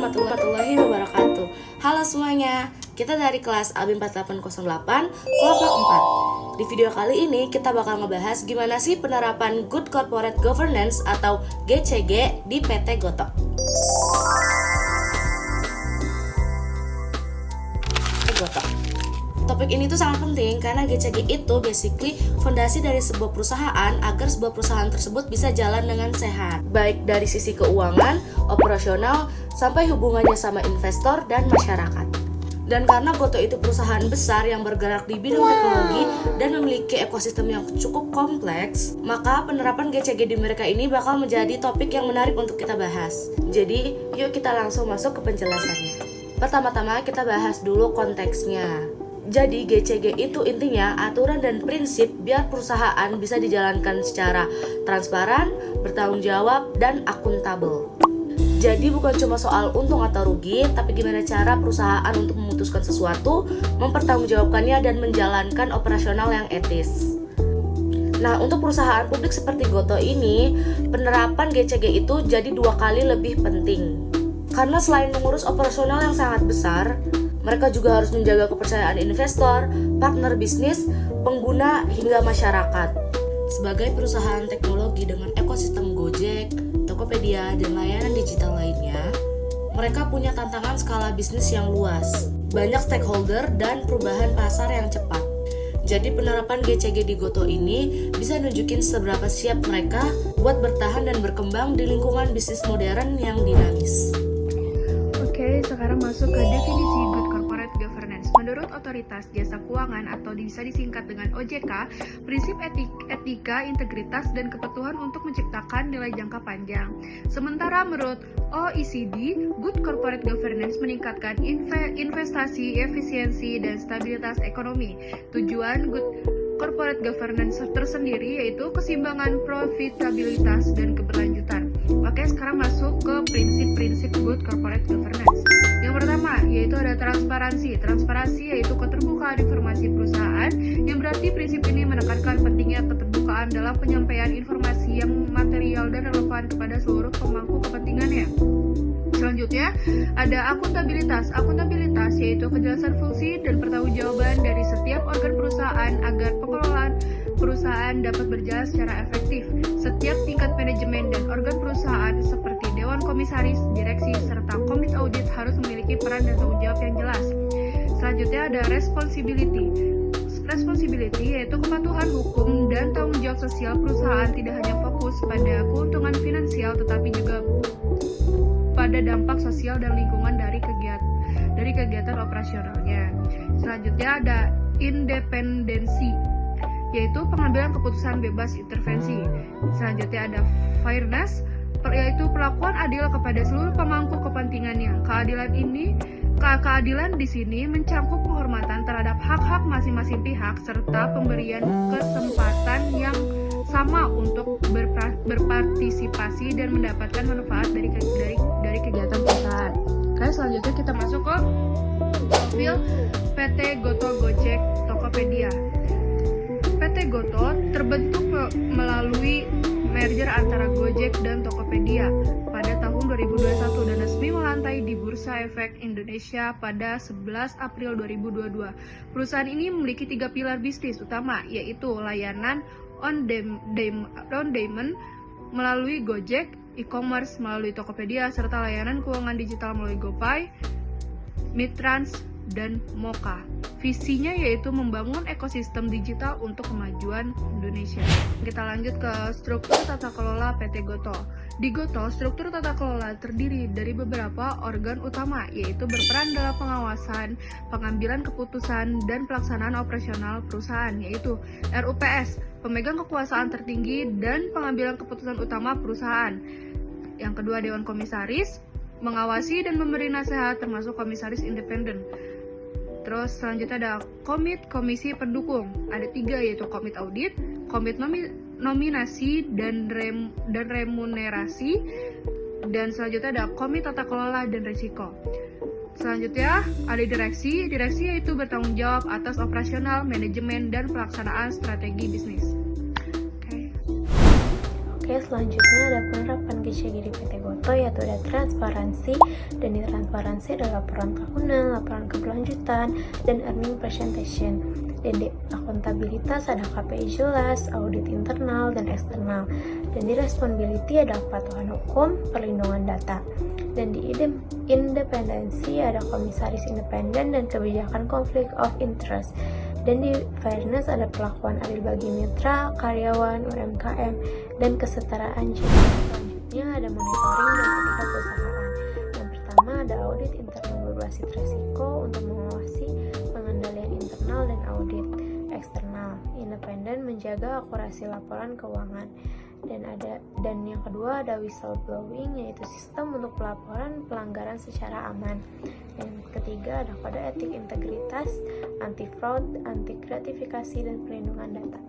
warahmatullahi wabarakatuh. Halo semuanya, kita dari kelas AB 4808 kelompok 4. Di video kali ini kita bakal ngebahas gimana sih penerapan Good Corporate Governance atau GCG di PT Goto. Topik ini tuh sangat penting karena GCG itu basically fondasi dari sebuah perusahaan agar sebuah perusahaan tersebut bisa jalan dengan sehat, baik dari sisi keuangan, operasional, sampai hubungannya sama investor dan masyarakat. Dan karena Goto itu perusahaan besar yang bergerak di bidang teknologi dan memiliki ekosistem yang cukup kompleks, maka penerapan GCG di mereka ini bakal menjadi topik yang menarik untuk kita bahas. Jadi, yuk kita langsung masuk ke penjelasannya. Pertama-tama kita bahas dulu konteksnya. Jadi GCG itu intinya aturan dan prinsip biar perusahaan bisa dijalankan secara transparan, bertanggung jawab, dan akuntabel. Jadi bukan cuma soal untung atau rugi, tapi gimana cara perusahaan untuk memutuskan sesuatu, mempertanggungjawabkannya, dan menjalankan operasional yang etis. Nah, untuk perusahaan publik seperti Goto ini, penerapan GCG itu jadi 2 kali lebih penting. Karena selain mengurus operasional yang sangat besar, mereka juga harus menjaga kepercayaan investor, partner bisnis, pengguna, hingga masyarakat. Sebagai perusahaan teknologi dengan ekosistem Gojek, Tokopedia, dan layanan digital lainnya, mereka punya tantangan skala bisnis yang luas, banyak stakeholder, dan perubahan pasar yang cepat. Jadi penerapan GCG di Goto ini bisa nunjukin seberapa siap mereka buat bertahan dan berkembang di lingkungan bisnis modern yang dinamis. Oke, sekarang masuk ke definisi Good Corporate Governance. Menurut Otoritas Jasa Keuangan atau bisa disingkat dengan OJK, prinsip etika, integritas, dan kepatuhan untuk menciptakan nilai jangka panjang. Sementara menurut OECD, Good Corporate Governance meningkatkan investasi, efisiensi, dan stabilitas ekonomi. Tujuan Good Corporate Governance tersendiri yaitu keseimbangan profitabilitas dan keberlanjutan. Oke, sekarang masuk ke prinsip-prinsip Good Corporate Governance. Yang pertama yaitu ada transparansi. Transparansi yaitu keterbukaan informasi perusahaan, yang berarti prinsip ini menekankan pentingnya keterbukaan dalam penyampaian informasi yang material dan relevan kepada seluruh pemangku kepentingannya. Selanjutnya, ada akuntabilitas. Akuntabilitas yaitu kejelasan fungsi dan pertanggungjawaban dari setiap organ perusahaan agar pengelolaan perusahaan dapat berjalan secara efektif. Setiap tingkat manajemen dan organ perusahaan seperti Dewan Komisaris, Direksi, serta Komite Audit harus memiliki peran dan tanggung jawab yang jelas. Selanjutnya ada responsibility. Responsibility yaitu kepatuhan hukum dan tanggung jawab sosial perusahaan tidak hanya fokus pada keuntungan finansial tetapi juga pada dampak sosial dan lingkungan dari kegiatan operasionalnya. Selanjutnya ada independensi, yaitu pengambilan keputusan bebas intervensi. Selanjutnya ada fairness, yaitu perlakuan adil kepada seluruh pemangku kepentingannya. Keadilan di sini mencakup penghormatan terhadap hak-hak masing-masing pihak serta pemberian kesempatan yang sama untuk berpartisipasi dan mendapatkan manfaat dari kegiatan perusahaan. Oke, selanjutnya kita masuk ke profil PT Goto Gojek Tokopedia. PT Goto terbentuk melalui merger antara Gojek dan Tokopedia pada tahun 2021 dan resmi melantai di Bursa Efek Indonesia pada 11 April 2022. Perusahaan ini memiliki 3 pilar bisnis utama, yaitu layanan on-demand melalui Gojek, e-commerce melalui Tokopedia, serta layanan keuangan digital melalui GoPay, Mitrans, dan Moka. Visinya yaitu membangun ekosistem digital untuk kemajuan Indonesia. Kita lanjut ke struktur tata kelola PT Goto. Di Goto, struktur tata kelola terdiri dari beberapa organ utama, yaitu berperan dalam pengawasan, pengambilan keputusan, dan pelaksanaan operasional perusahaan, yaitu RUPS, pemegang kekuasaan tertinggi dan pengambilan keputusan utama perusahaan. Yang kedua, Dewan Komisaris, mengawasi dan memberi nasihat termasuk komisaris independen. Terus selanjutnya ada komisi pendukung. Ada 3 yaitu komite audit, komite nominasi dan remunerasi, dan selanjutnya ada komite tata kelola dan risiko. Selanjutnya ada direksi. Direksi yaitu bertanggung jawab atas operasional, manajemen, dan pelaksanaan strategi bisnis. Oke, Oke, selanjutnya ada penerapan GCG di PT Gotoh, yaitu ada transparansi, dan di transparansi ada laporan tahunan, laporan keberlanjutan, dan earning presentation. Dan di akuntabilitas ada KPI jelas, audit internal dan eksternal. Dan di responsibility ada kepatuhan hukum, perlindungan data. Dan di independensi ada komisaris independen dan kebijakan konflik of interest. Dan di fairness ada perlakuan adil bagi mitra, karyawan, UMKM, dan kesetaraan gender. Selanjutnya ada monitoring dan etika perusahaan. Yang pertama ada audit internal berbasis resiko untuk mengawasi pengendalian internal dan audit eksternal. Independen menjaga akurasi laporan keuangan. Dan yang kedua ada whistleblowing, yaitu sistem untuk pelaporan pelanggaran secara aman. Yang ketiga ada kode etik integritas, anti fraud, anti gratifikasi, dan perlindungan data.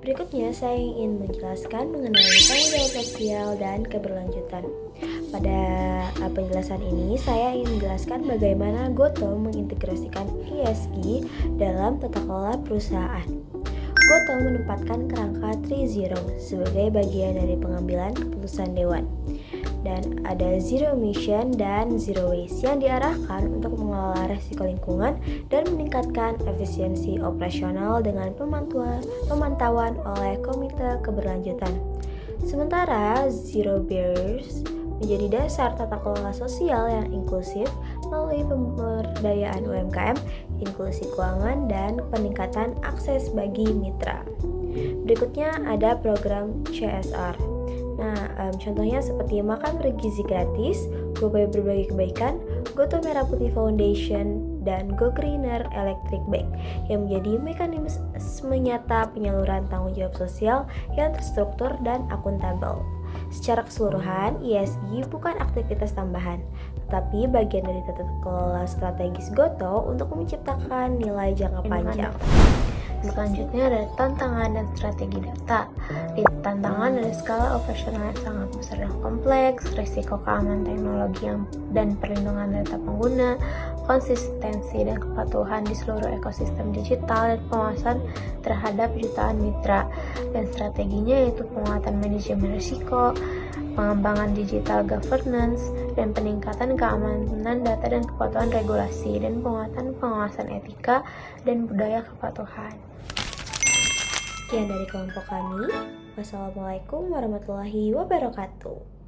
Berikutnya saya ingin menjelaskan mengenai tanggung jawab sosial dan keberlanjutan. Pada penjelasan ini saya ingin menjelaskan bagaimana Gotoh mengintegrasikan ESG dalam tata kelola perusahaan. Gotoh menempatkan kerangka 3-0 sebagai bagian dari pengambilan keputusan dewan. Dan ada zero emission dan zero waste yang diarahkan untuk mengelola resiko lingkungan dan meningkatkan efisiensi operasional dengan pemantauan oleh Komite Keberlanjutan. Sementara zero barriers menjadi dasar tata kelola sosial yang inklusif melalui pemberdayaan UMKM, inklusi keuangan, dan peningkatan akses bagi mitra. Berikutnya ada program CSR. Contohnya seperti makan bergizi gratis, GoPay berbagi kebaikan, Gotoh Merah Putih Foundation, dan Go Greener Electric Bike yang menjadi mekanisme nyata penyaluran tanggung jawab sosial yang terstruktur dan akuntabel. Secara keseluruhan, ESG bukan aktivitas tambahan, tetapi bagian dari tata kelola strategis Gotoh untuk menciptakan nilai jangka panjang. Selanjutnya ada tantangan dan strategi data. Di tantangan ada skala operasional yang sangat besar dan kompleks, risiko keamanan teknologi dan perlindungan data pengguna, konsistensi dan kepatuhan di seluruh ekosistem digital, dan pengawasan terhadap jutaan mitra. Dan strateginya yaitu penguatan manajemen risiko, pengembangan digital governance, dan peningkatan keamanan data dan kepatuhan regulasi, dan penguatan pengawasan etika dan budaya kepatuhan. Sekian dari kelompok kami. Wassalamualaikum warahmatullahi wabarakatuh.